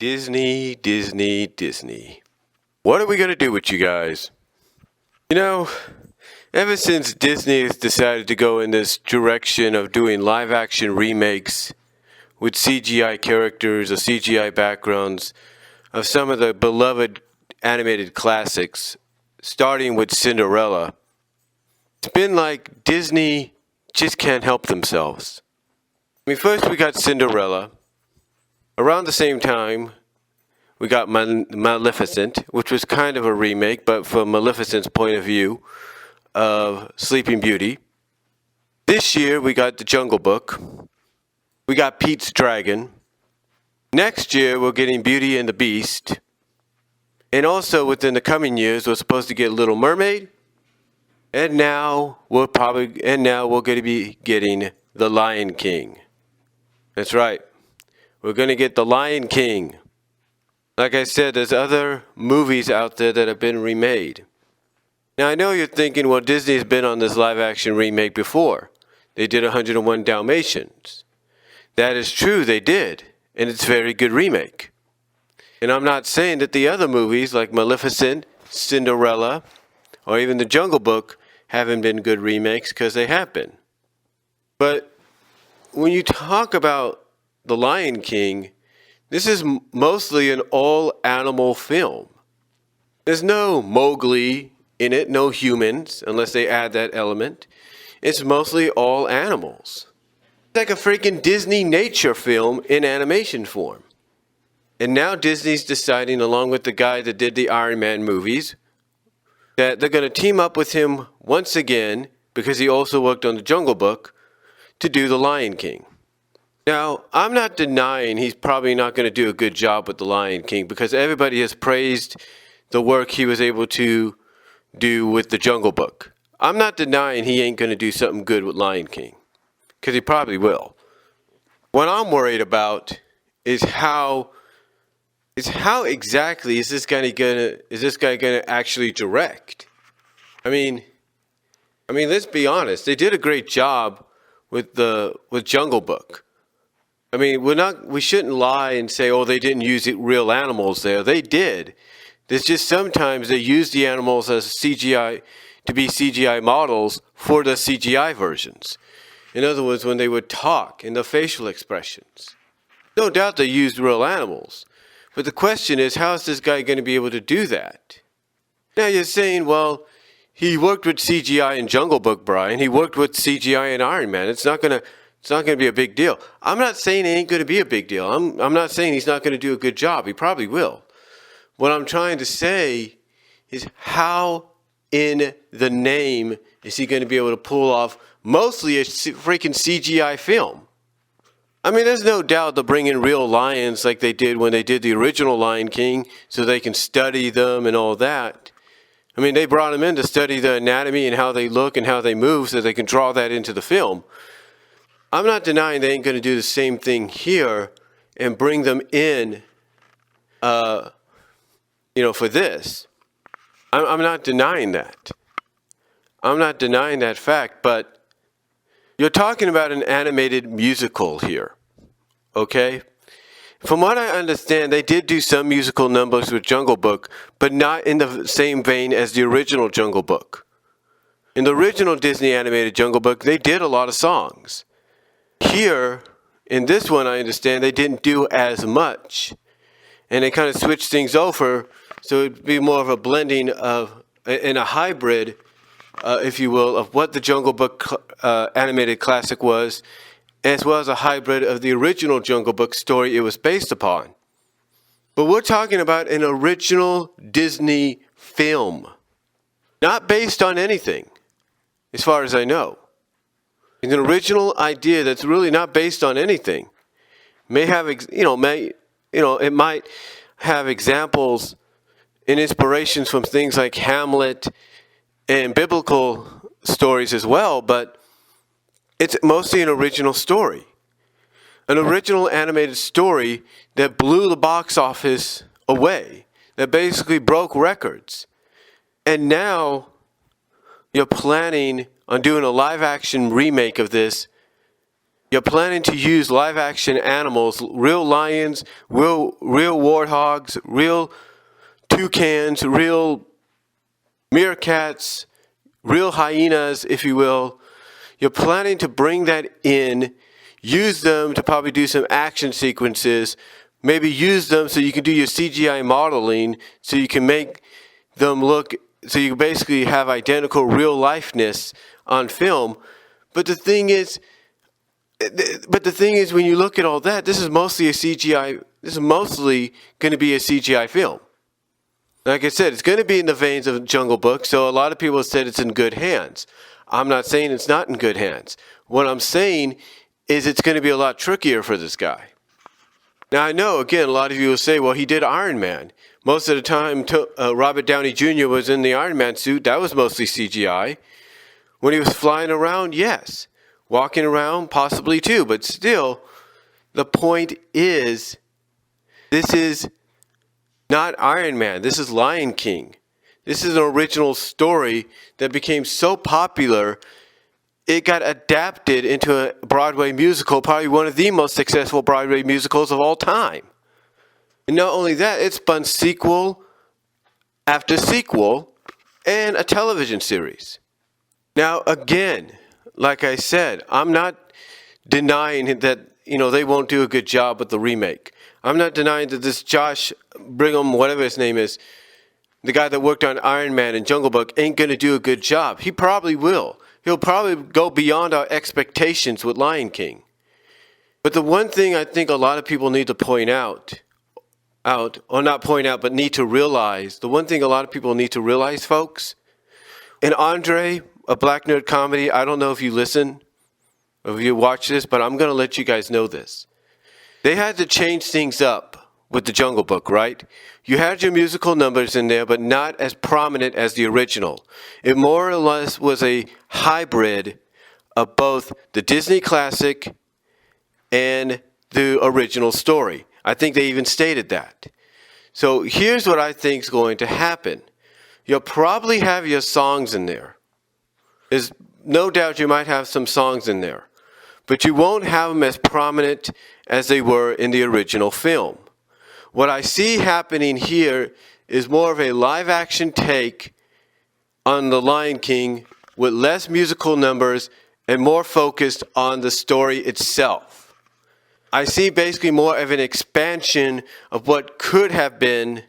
Disney, Disney, Disney. What are we going to do with you guys? You know, ever since Disney has decided to go in this direction of doing live action remakes with CGI characters or CGI backgrounds of some of the beloved animated classics, starting with Cinderella, it's been like Disney just can't help themselves. I mean, first we got Cinderella. Around the same time, we got Maleficent, which was kind of a remake, but from Maleficent's point of view of Sleeping Beauty. This year, we got The Jungle Book. We got Pete's Dragon. Next year, we're getting Beauty and the Beast. And also, within the coming years, we're supposed to get Little Mermaid. And now, we're going to be getting The Lion King. That's right. We're going to get The Lion King. Like I said, there's other movies out there that have been remade. Now, I know you're thinking, well, Disney's been on this live-action remake before. They did 101 Dalmatians. That is true, they did. And it's a very good remake. And I'm not saying that the other movies, like Maleficent, Cinderella, or even The Jungle Book, haven't been good remakes, because they have been. But when you talk about The Lion King, this is mostly an all-animal film. There's no Mowgli in it, no humans, unless they add that element. It's mostly all animals. It's like a freaking Disney nature film in animation form. And now Disney's deciding, along with the guy that did the Iron Man movies, that they're going to team up with him once again, because he also worked on The Jungle Book, to do The Lion King. Now, I'm not denying he's probably not going to do a good job with The Lion King, because everybody has praised the work he was able to do with The Jungle Book. I'm not denying he ain't going to do something good with Lion King, because he probably will. What I'm worried about is how exactly is this guy going to actually direct? I mean, let's be honest. They did a great job with Jungle Book. I mean, we shouldn't lie and say, oh, they didn't use real animals there. They did. There's just sometimes they use the animals as CGI to be CGI models for the CGI versions. In other words, when they would talk and the facial expressions. No doubt they used real animals. But the question is, how is this guy going to be able to do that? Now you're saying, well, he worked with CGI in Jungle Book, Brian. He worked with CGI in Iron Man. It's not going to be a big deal. I'm not saying it ain't going to be a big deal. I'm not saying he's not going to do a good job. He probably will. What I'm trying to say is, how in the name is he going to be able to pull off mostly a freaking CGI film? I mean, there's no doubt they'll bring in real lions like they did when they did the original Lion King, so they can study them and all that. I mean, they brought them in to study the anatomy and how they look and how they move so they can draw that into the film. I'm not denying they ain't going to do the same thing here and bring them in, for this. I'm not denying that. I'm not denying that fact, but you're talking about an animated musical here, okay? From what I understand, they did do some musical numbers with Jungle Book, but not in the same vein as the original Jungle Book. In the original Disney animated Jungle Book, they did a lot of songs. Here, in this one, I understand they didn't do as much. And they kind of switched things over, so it'd be more of a blending of, and a hybrid, if you will, of what the Jungle Book animated classic was, as well as a hybrid of the original Jungle Book story it was based upon. But we're talking about an original Disney film, not based on anything, as far as I know. It's an original idea that's really not based on anything. May have, it might have examples and inspirations from things like Hamlet and biblical stories as well, but it's mostly an original story. An original animated story that blew the box office away, that basically broke records. And now you're planning on doing a live action remake of this You're planning to use live action animals, real lions, real warthogs, real toucans, real meerkats, real hyenas, if you will. You're planning to bring that in, use them to probably do some action sequences, maybe use them so you can do your CGI modeling, so you can make them look, so you basically have identical real lifeness on film. But the thing is, when you look at all that, this is mostly a CGI. This is mostly going to be a CGI film. Like I said, it's going to be in the veins of Jungle Book, so a lot of people have said it's in good hands. I'm not saying it's not in good hands. What I'm saying is it's going to be a lot trickier for this guy. Now, I know, again, a lot of you will say, well, he did Iron Man. Most of the time, Robert Downey Jr. was in the Iron Man suit. That was mostly CGI. When he was flying around, yes. Walking around, possibly too. But still, the point is, this is not Iron Man. This is Lion King. This is an original story that became so popular, it got adapted into a Broadway musical, probably one of the most successful Broadway musicals of all time. And not only that, it spun sequel after sequel and a television series. Now, again, like I said, I'm not denying that, they won't do a good job with the remake. I'm not denying that this Josh Brigham, whatever his name is, the guy that worked on Iron Man and Jungle Book, ain't going to do a good job. He probably will. He'll probably go beyond our expectations with Lion King. But the one thing I think a lot of people need to point out, or not point out, but need to realize, the one thing a lot of people need to realize, folks, in Andre, a Black Nerd comedy, I don't know if you listen, or if you watch this, but I'm going to let you guys know this. They had to change things up with the Jungle Book, right? You had your musical numbers in there, but not as prominent as the original. It more or less was a hybrid of both the Disney classic and the original story. I think they even stated that. So here's what I think is going to happen. You'll probably have your songs in there. There's no doubt you might have some songs in there, but you won't have them as prominent as they were in the original film. What I see happening here is more of a live action take on The Lion King with less musical numbers and more focused on the story itself. I see basically more of an expansion of what could have been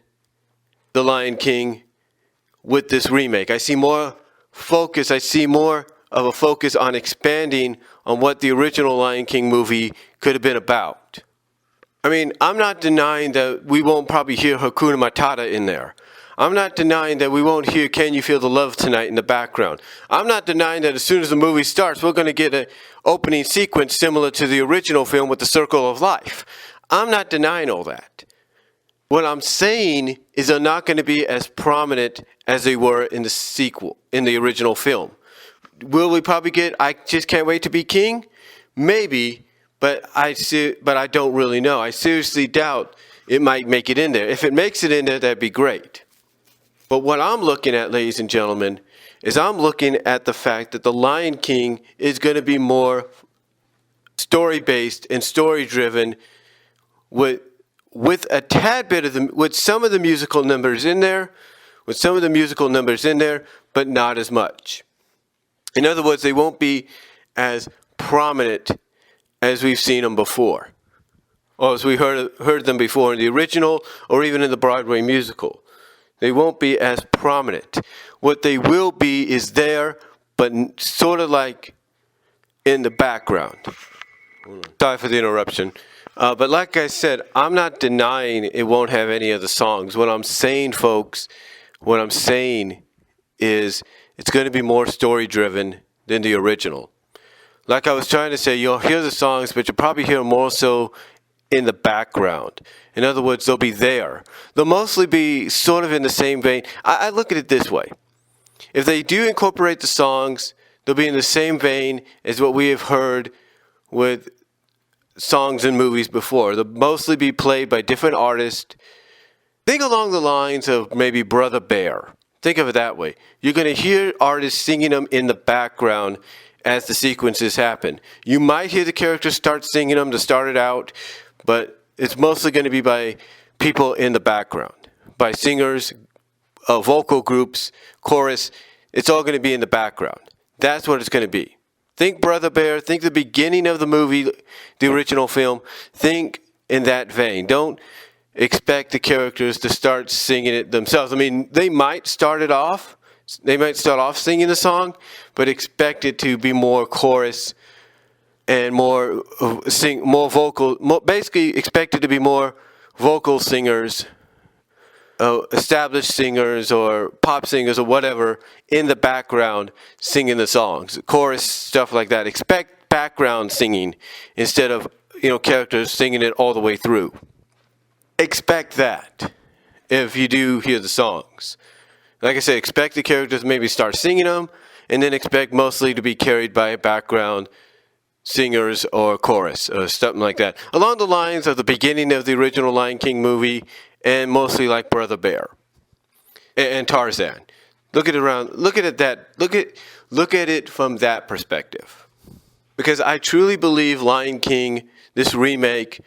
The Lion King with this remake. I see more focus. I see more of a focus on expanding on what the original Lion King movie could have been about. I mean, I'm not denying that we won't probably hear Hakuna Matata in there. I'm not denying that we won't hear Can You Feel the Love Tonight in the background. I'm not denying that as soon as the movie starts, we're going to get an opening sequence similar to the original film with the Circle of Life. I'm not denying all that. What I'm saying is they're not going to be as prominent as they were in the sequel, in the original film. Will we probably get I Just Can't Wait to Be King? Maybe. But I don't really know. I seriously doubt it might make it in there. If it makes it in there, that'd be great. But what I'm looking at, ladies and gentlemen, is I'm looking at the fact that The Lion King is going to be more story-based and story-driven with a tad bit of with some of the musical numbers in there, but not as much. In other words, they won't be as prominent as we've seen them before, or as we heard them before in the original or even in the Broadway musical. They won't be as prominent. What they will be is there, but sort of like in the background. Sorry for the interruption. But like I said, I'm not denying it won't have any of the songs. What I'm saying, folks, is it's going to be more story-driven than the original. Like I was trying to say, you'll hear the songs, but you'll probably hear more so in the background. In other words, they'll be there. They'll mostly be sort of in the same vein. I look at it this way. If they do incorporate the songs, they'll be in the same vein as what we have heard with songs and movies before. They'll mostly be played by different artists. Think along the lines of maybe Brother Bear. Think of it that way. You're going to hear artists singing them in the background, as the sequences happen. You might hear the characters start singing them to start it out, but it's mostly going to be by people in the background, by singers, vocal groups, chorus. It's all going to be in the background. That's what it's going to be. Think Brother Bear, think the beginning of the movie, the original film. Think in that vein. Don't expect the characters to start singing it themselves. I mean, they might start off singing the song, but expect it to be more chorus and more vocal. Basically, expect it to be more vocal singers, established singers or pop singers or whatever in the background singing the songs, chorus, stuff like that. Expect background singing instead of characters singing it all the way through. Expect that if you do hear the songs. Like I said, expect the characters to maybe start singing them, and then expect mostly to be carried by background singers or chorus or something like that. Along the lines of the beginning of the original Lion King movie, and mostly like Brother Bear and Tarzan. Look at it from that perspective. Because I truly believe Lion King, this remake,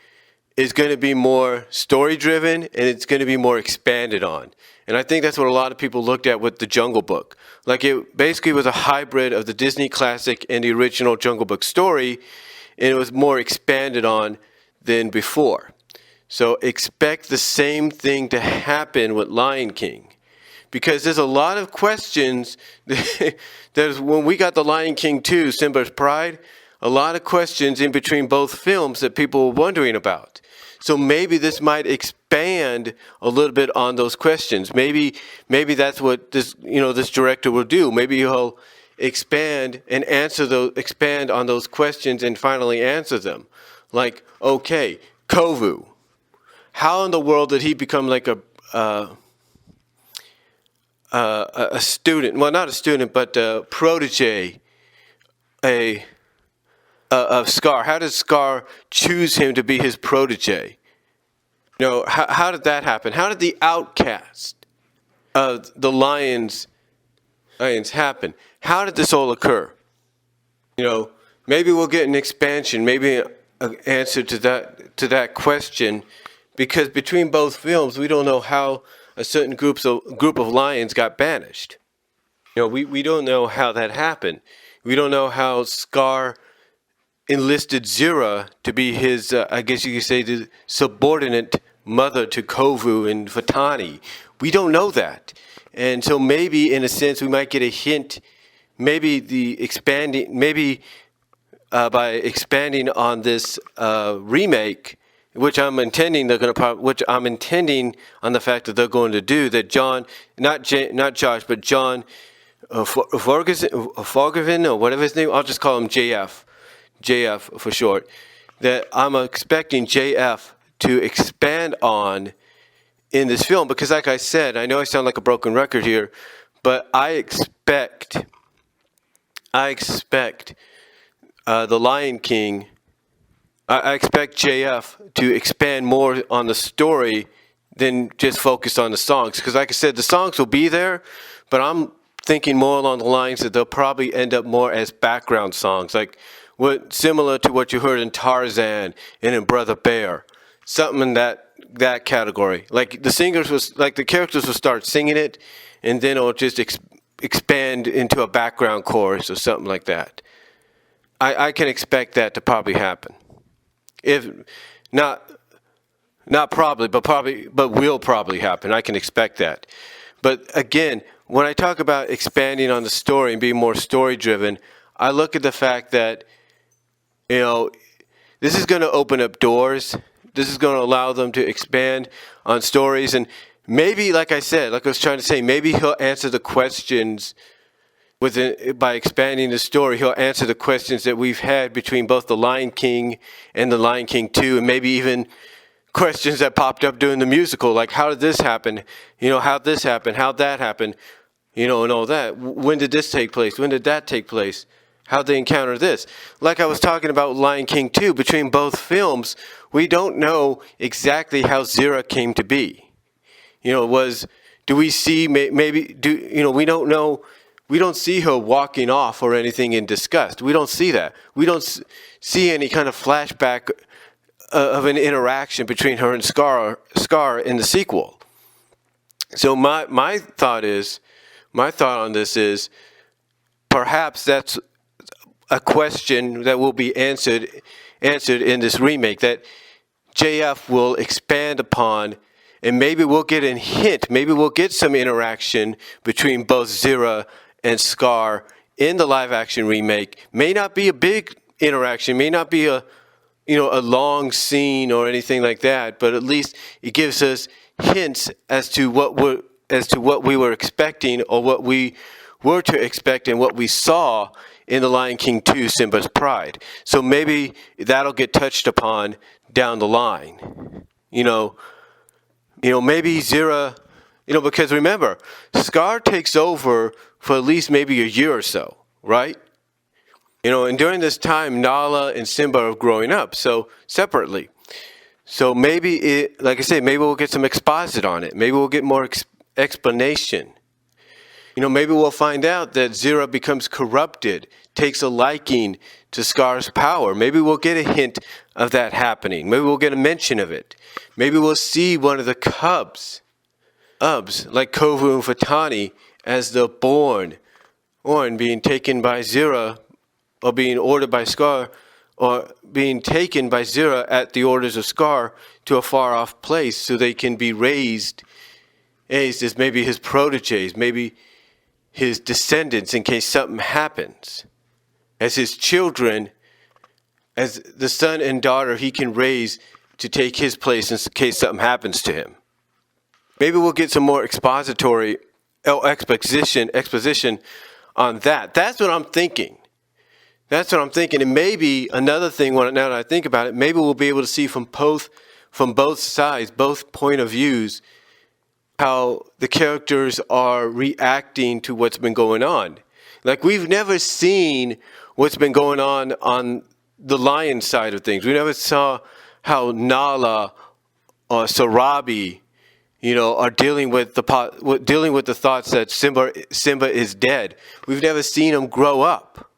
is going to be more story-driven, and it's going to be more expanded on. And I think that's what a lot of people looked at with the Jungle Book. Like, it basically was a hybrid of the Disney classic and the original Jungle Book story, and it was more expanded on than before. So expect the same thing to happen with Lion King. Because there's a lot of questions. When we got the Lion King 2, Simba's Pride, a lot of questions in between both films that people were wondering about. So maybe this might expand a little bit on those questions. Maybe that's what this director will do. Maybe he'll expand on those questions and finally answer them. Like, okay, Kovu. How in the world did he become like a student? Well, not a student, but a protege of Scar. How did Scar choose him to be his protege? How did that happen? How did the outcast of the lions happen? How did this all occur? Maybe we'll get an expansion, maybe an answer to that question, because between both films, we don't know how a certain group of lions got banished. We don't know how that happened. We don't know how Scar enlisted Zira to be his, I guess you could say, the subordinate mother to Kovu and Fatani. We don't know that. And so maybe, in a sense, we might get a hint, maybe by expanding on this remake, which I'm intending on the fact that they're going to do, that John, not Josh, but John Fogervin, or whatever his name, I'll just call him JF for short, that I'm expecting JF to expand on in this film. Because like I said, I know I sound like a broken record here, but I expect the Lion King, I expect JF to expand more on the story than just focus on the songs. Because like I said, the songs will be there, but I'm thinking more along the lines that they'll probably end up more as background songs, like similar to what you heard in Tarzan and in Brother Bear, something in that category. Like the characters will start singing it, and then it'll just expand into a background chorus or something like that. I can expect that to probably happen. If not probably, but will probably happen. I can expect that. But again, when I talk about expanding on the story and being more story-driven, I look at the fact that, this is going to open up doors. This is going to allow them to expand on stories. And maybe, like I said, like I was trying to say, maybe he'll answer the questions by expanding the story. He'll answer the questions that we've had between both The Lion King and The Lion King 2, and maybe even questions that popped up during the musical, like how did this happen? How'd this happen? How'd that happen? And all that. When did this take place? When did that take place? How'd they encounter this? Like I was talking about Lion King 2, between both films, we don't know exactly how Zira came to be. We don't know We don't see her walking off or anything in disgust. We don't see that. We don't see any kind of flashback of an interaction between her and Scar in the sequel. So my thought on this is perhaps that's a question that will be answered in this remake that JF will expand upon, and maybe we'll get a hint, maybe we'll get some interaction between both Zira and Scar in the live action remake. May not be a big interaction, may not be a long scene or anything like that, but at least it gives us hints as to what we were expecting, or what we were to expect, and what we saw in The Lion King 2, Simba's Pride. So maybe that'll get touched upon down the line. Maybe Zira, because remember, Scar takes over for at least maybe a year or so, right? And during this time, Nala and Simba are growing up, so separately. So maybe like I say, maybe we'll get some exposit on it. Maybe we'll get more explanation. Maybe we'll find out that Zira becomes corrupted, takes a liking to Scar's power. Maybe we'll get a hint of that happening. Maybe we'll get a mention of it. Maybe we'll see one of the cubs, like Kovu and Fatani, as the born being taken by Zira, or being ordered by Scar, or being taken by Zira at the orders of Scar to a far-off place so they can be raised as maybe his proteges, maybe his descendants in case something happens. As his children, as the son and daughter he can raise to take his place in case something happens to him. Maybe we'll get some more exposition on that. That's what I'm thinking. And maybe another thing, now that I think about it, maybe we'll be able to see from both sides, both point of views, how the characters are reacting to what's been going on. Like, we've never seen what's been going on the lion side of things. We never saw how Nala or Sarabi, are dealing with the thoughts that Simba is dead. We've never seen him grow up.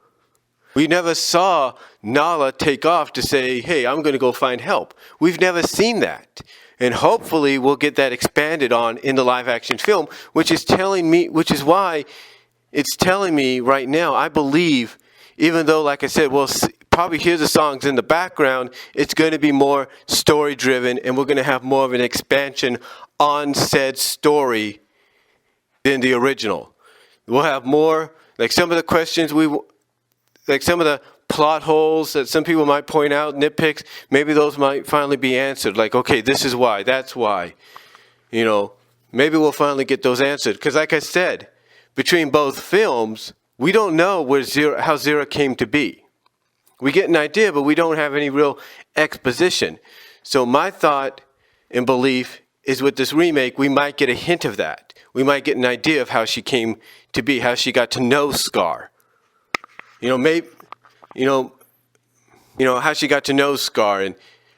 We never saw Nala take off to say, hey, I'm going to go find help. We've never seen that. And hopefully we'll get that expanded on in the live action film, which is why it's telling me right now, I believe, even though, like I said, we'll probably hear the songs in the background, it's going to be more story driven, and we're going to have more of an expansion on said story than the original. We'll have more, like some of the questions some of the plot holes that some people might point out, nitpicks, maybe those might finally be answered. Like, okay, this is why, that's why. Maybe we'll finally get those answered. Because like I said, between both films, we don't know how Zira came to be. We get an idea, but we don't have any real exposition. So my thought and belief is with this remake, we might get a hint of that. We might get an idea of how she came to be, how she got to know Scar. How she got to know Scar, and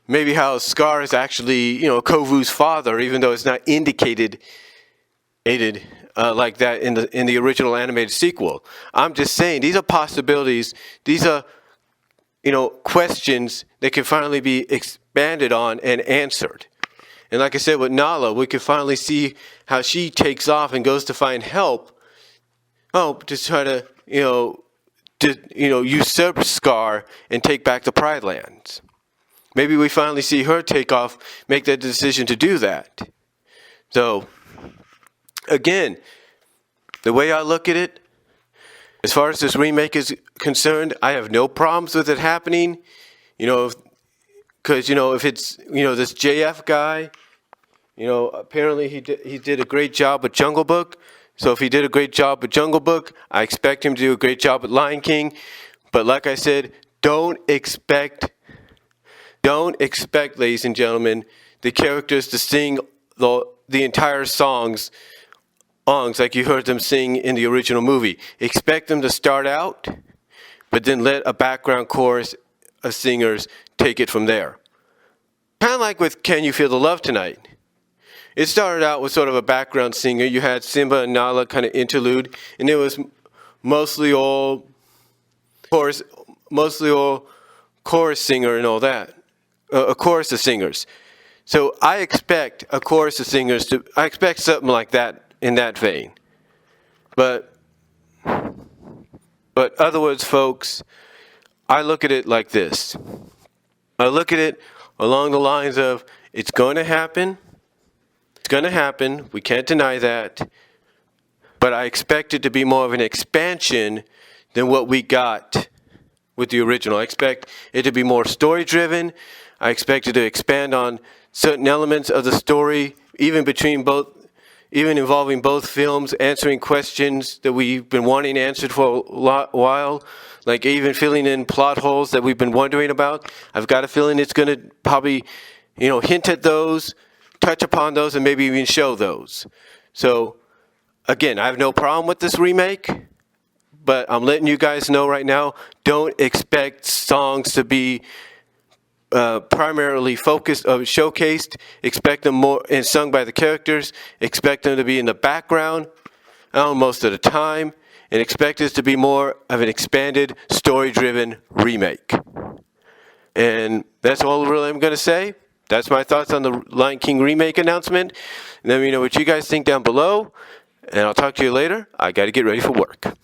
maybe how Scar is actually, Kovu's father, even though it's not indicated like that in the original animated sequel. I'm just saying, these are possibilities. These are, questions that can finally be expanded on and answered. And like I said, with Nala, we can finally see how she takes off and goes to find help. To try to, usurp Scar and take back the Pride Lands. Maybe we finally see her take off, make that decision to do that. So, again, the way I look at it, as far as this remake is concerned, I have no problems with it happening. Because, if it's, this JF guy, apparently he did a great job with Jungle Book. So if he did a great job with Jungle Book, I expect him to do a great job with Lion King. But like I said, don't expect, ladies and gentlemen, the characters to sing the entire songs like you heard them sing in the original movie. Expect them to start out, but then let a background chorus of singers take it from there. Kind of like with Can You Feel the Love Tonight? It started out with sort of a background singer. You had Simba and Nala kind of interlude, and it was mostly all chorus, mostly all chorus singer and all that, a chorus of singers. So I expect a chorus of singers to, I expect something like that in that vein. But other words, folks, I look at it like this. I look at it along the lines of it's going to happen. It's going to happen. We can't deny that. But I expect it to be more of an expansion than what we got with the original. I expect it to be more story driven. I expect it to expand on certain elements of the story, even involving both films, answering questions that we've been wanting answered for a while, like even filling in plot holes that we've been wondering about. I've got a feeling it's going to probably, hint at those, touch upon those, and maybe even show those. So, again, I have no problem with this remake, but I'm letting you guys know right now, don't expect songs to be primarily focused or showcased. Expect them more and sung by the characters. Expect them to be in the background most of the time, and expect this to be more of an expanded, story-driven remake. And that's all really I'm going to say. That's my thoughts on the Lion King remake announcement. Let me know what you guys think down below, and I'll talk to you later. I got to get ready for work.